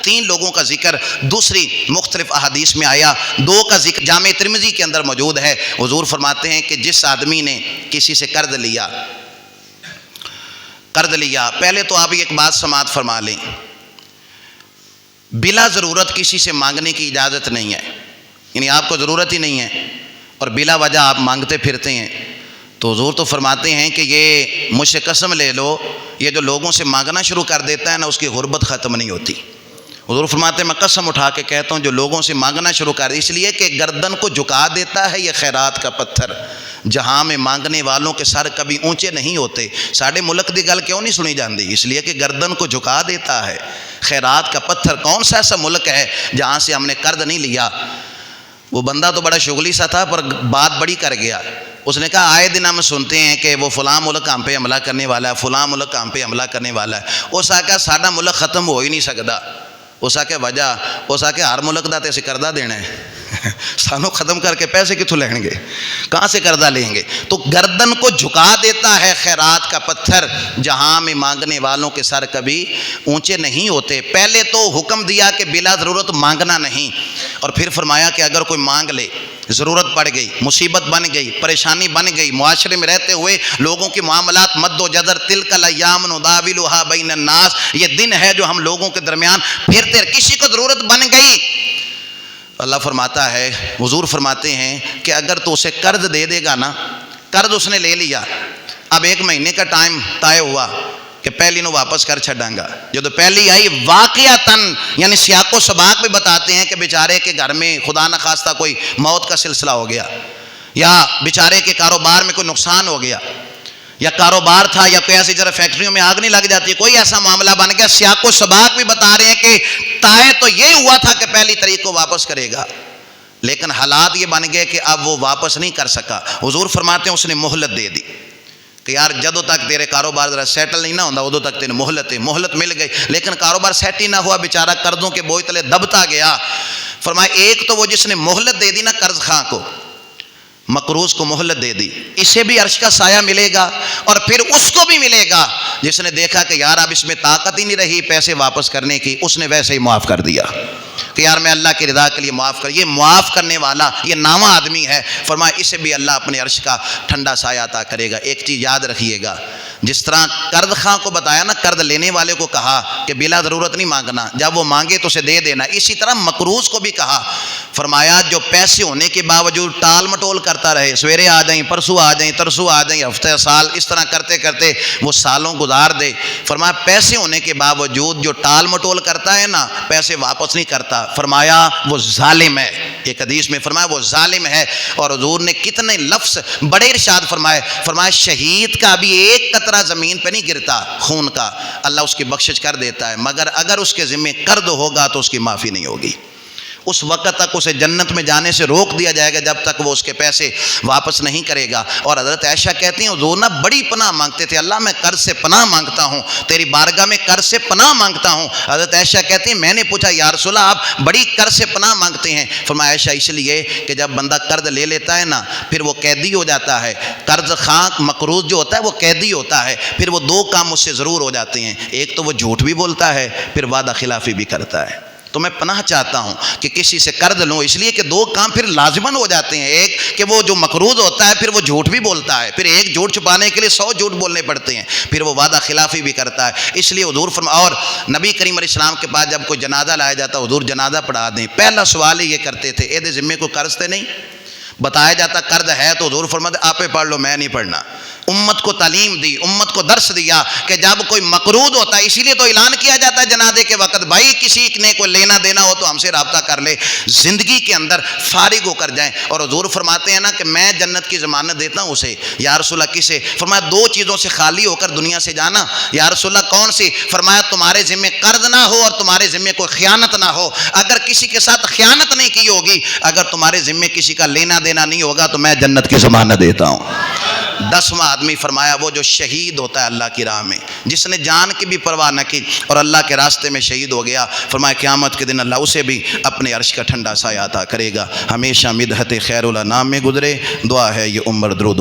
3 لوگوں کا ذکر دوسری مختلف احادیث میں آیا، 2 کا ذکر جامع ترمذی کے اندر موجود ہے۔ حضور فرماتے ہیں کہ جس آدمی نے کسی سے قرض لیا، پہلے تو آپ ایک بات سماعت فرما لیں، بلا ضرورت کسی سے مانگنے کی اجازت نہیں ہے، یعنی آپ کو ضرورت ہی نہیں ہے اور بلا وجہ آپ مانگتے پھرتے ہیں، تو حضور تو فرماتے ہیں کہ یہ مجھ سے قسم لے لو، یہ جو لوگوں سے مانگنا شروع کر دیتا ہے نا، اس کی غربت ختم نہیں ہوتی۔ حضور فرماتے ہیں میں قسم اٹھا کے کہتا ہوں جو لوگوں سے مانگنا شروع کر دے، اس لیے کہ گردن کو جھکا دیتا ہے یہ خیرات کا پتھر، جہاں میں مانگنے والوں کے سر کبھی اونچے نہیں ہوتے۔ ساڑھے ملک دی گل کیوں نہیں سنی جاندی؟ اس لیے کہ گردن کو جھکا دیتا ہے خیرات کا پتھر۔ کون سا ایسا ملک ہے جہاں سے ہم نے قرض نہیں لیا؟ وہ بندہ تو بڑا شغلی سا تھا پر بات بڑی کر گیا۔ اس نے کہا آئے دن ہم سنتے ہیں کہ وہ فلاں ملک ہم پہ حملہ کرنے والا ہے، فلاں ملک ہم پہ حملہ کرنے والا ہے۔ اس آکا ساڈا ملک ختم ہو ہی نہیں سکتا۔ اس آکے وجہ، اس آکے ہر ملک دا تے اسی قرضہ دینا ہے، سانو ختم کر کے پیسے کتوں لیں گے، کہاں سے قرضہ لیں گے؟ تو گردن کو جھکا دیتا ہے خیرات کا پتھر، جہاں میں مانگنے والوں کے سر کبھی اونچے نہیں ہوتے۔ پہلے تو حکم دیا کہ بلا ضرورت مانگنا نہیں، اور پھر فرمایا کہ اگر کوئی مانگ لے، ضرورت پڑ گئی، مصیبت بن گئی، پریشانی بن گئی، معاشرے میں رہتے ہوئے لوگوں کی معاملات مد و جزر، تلک الایام نداولھا بین الناس، یہ دن ہے جو ہم لوگوں کے درمیان پھرتے، کسی کو ضرورت بن گئی، اللہ فرماتا ہے، حضور فرماتے ہیں کہ اگر تو اسے قرض دے دے گا نا، قرض اس نے لے لیا، اب 1 مہینے کا ٹائم طے ہوا کہ پہلی نو واپس کر چھڑاں گا، جو تو پہلی آئی واقعتاً، یعنی سیاق و سباق بھی بتاتے ہیں کہ بیچارے کے گھر میں خدا نخواستہ کوئی موت کا سلسلہ ہو گیا، یا بیچارے کے کاروبار میں کوئی نقصان ہو گیا، یا کاروبار تھا یا کوئی ایسی جگہ فیکٹریوں میں آگ نہیں لگ جاتی، کوئی ایسا معاملہ بن گیا، سیاق و سباق بھی بتا رہے ہیں کہ طے تو یہ ہوا تھا کہ پہلی تاریخ کو واپس کرے گا، لیکن حالات یہ بن گئے کہ اب وہ واپس نہیں کر سکا۔ حضور فرماتے ہیں اس نے مہلت دے دی کہ یار جدوں تک تیرے کاروبار ذرا سیٹل نہیں نہ ہوندا ادوں تک تیرے مہلت مل گئی، لیکن کاروبار سیٹ ہی نہ ہوا، بیچارہ قرضوں کے بوجھ تلے دبتا گیا۔ فرمایا ایک تو وہ جس نے مہلت دے دی نا قرض خواہ کو، مقروض کو مہلت دے دی، اسے بھی عرش کا سایہ ملے گا، اور پھر اس کو بھی ملے گا جس نے دیکھا کہ یار اب اس میں طاقت ہی نہیں رہی پیسے واپس کرنے کی، اس نے ویسے ہی معاف کر دیا کہ یار میں اللہ کی رضا کے لیے معاف کر۔ یہ معاف کرنے والا یہ نامہ آدمی ہے، فرمایا اسے بھی اللہ اپنے عرش کا ٹھنڈا سایہ عطا کرے گا۔ ایک چیز یاد رکھیے گا، جس طرح قرض خواہ کو بتایا نا، قرض لینے والے کو کہا کہ بلا ضرورت نہیں مانگنا، جب وہ مانگے تو اسے دے دینا، اسی طرح مقروض کو بھی کہا، فرمایا جو پیسے ہونے کے باوجود ٹال مٹول کرتا رہے، سویرے آ جائیں، پرسوں آ جائیں، ترسوں آ جائیں، ہفتہ سال اس طرح کرتے کرتے وہ سالوں گزار دے، فرمایا پیسے ہونے کے باوجود جو ٹال مٹول کرتا ہے نا، پیسے واپس نہیں کرتا، فرمایا وہ ظالم ہے۔ ایک حدیث میں فرمایا وہ ظالم ہے، اور حضور نے کتنے لفظ بڑے ارشاد فرمائے، فرمایا شہید کا بھی ایک قطرہ زمین پہ نہیں گرتا خون کا، اللہ اس کی بخشش کر دیتا ہے، مگر اگر اس کے ذمہ قرض ہوگا تو اس کی معافی نہیں ہوگی، اس وقت تک اسے جنت میں جانے سے روک دیا جائے گا جب تک وہ اس کے پیسے واپس نہیں کرے گا۔ اور حضرت عائشہ کہتی ہیں حضور نا بڑی پناہ مانگتے تھے، اللہ میں قرض سے پناہ مانگتا ہوں، تیری بارگاہ میں قرض سے پناہ مانگتا ہوں۔ حضرت عائشہ کہتی ہیں میں نے پوچھا یا رسول اللہ آپ بڑی قرض سے پناہ مانگتے ہیں؟ فرمایا عائشہ اس لیے کہ جب بندہ قرض لے لیتا ہے نا پھر وہ قیدی ہو جاتا ہے، قرض خواہ مقروض جو ہوتا ہے وہ قیدی ہوتا ہے، پھر وہ 2 کام اس سے ضرور ہو جاتے ہیں، ایک تو وہ جھوٹ بھی بولتا ہے، پھر وعدہ خلافی بھی کرتا ہے۔ تو میں پناہ چاہتا ہوں کہ کسی سے قرض لوں، اس لیے کہ 2 کام پھر لازماً ہو جاتے ہیں، ایک کہ وہ جو مقروض ہوتا ہے پھر وہ جھوٹ بھی بولتا ہے، پھر ایک جھوٹ چھپانے کے لیے 100 جھوٹ بولنے پڑتے ہیں، پھر وہ وعدہ خلافی بھی کرتا ہے۔ اس لیے حضور فرمایا، اور نبی کریم علیہ السلام کے پاس جب کوئی جنازہ لایا جاتا حضور جنازہ پڑھا دیں، پہلا سوال ہی یہ کرتے تھے اے دے ذمے کو قرض تے نہیں؟ بتایا جاتا قرض ہے تو حضور فرماتے آپ ہی پڑھ لو، میں نہیں پڑھنا۔ امت کو تعلیم دی، امت کو درس دیا کہ جب کوئی مقروض ہوتا ہے، اسی لیے تو اعلان کیا جاتا ہے جنازے کے وقت بھائی کسی نے کوئی لینا دینا ہو تو ہم سے رابطہ کر لے، زندگی کے اندر فارغ ہو کر جائیں۔ اور حضور فرماتے ہیں نا کہ میں جنت کی ضمانت دیتا ہوں اسے، یا رسول اللہ کسے؟ فرمایا 2 چیزوں سے خالی ہو کر دنیا سے جانا۔ یا رسول اللہ کون سی؟ فرمایا تمہارے ذمہ قرض نہ ہو اور تمہارے ذمہ کوئی خیانت نہ ہو، اگر کسی کے ساتھ خیانت نہیں کی ہوگی، اگر تمہارے ذمہ کسی کا لینا دینا نہیں ہوگا تو میں جنت کی ضمانت دیتا ہوں۔ 10واں آدمی فرمایا وہ جو شہید ہوتا ہے اللہ کی راہ میں، جس نے جان کی بھی پرواہ نہ کی اور اللہ کے راستے میں شہید ہو گیا، فرمایا قیامت کے دن اللہ اسے بھی اپنے عرش کا ٹھنڈا سایہ عطا کرے گا۔ ہمیشہ مدحت خیر الانام میں گزرے، دعا ہے یہ عمر درود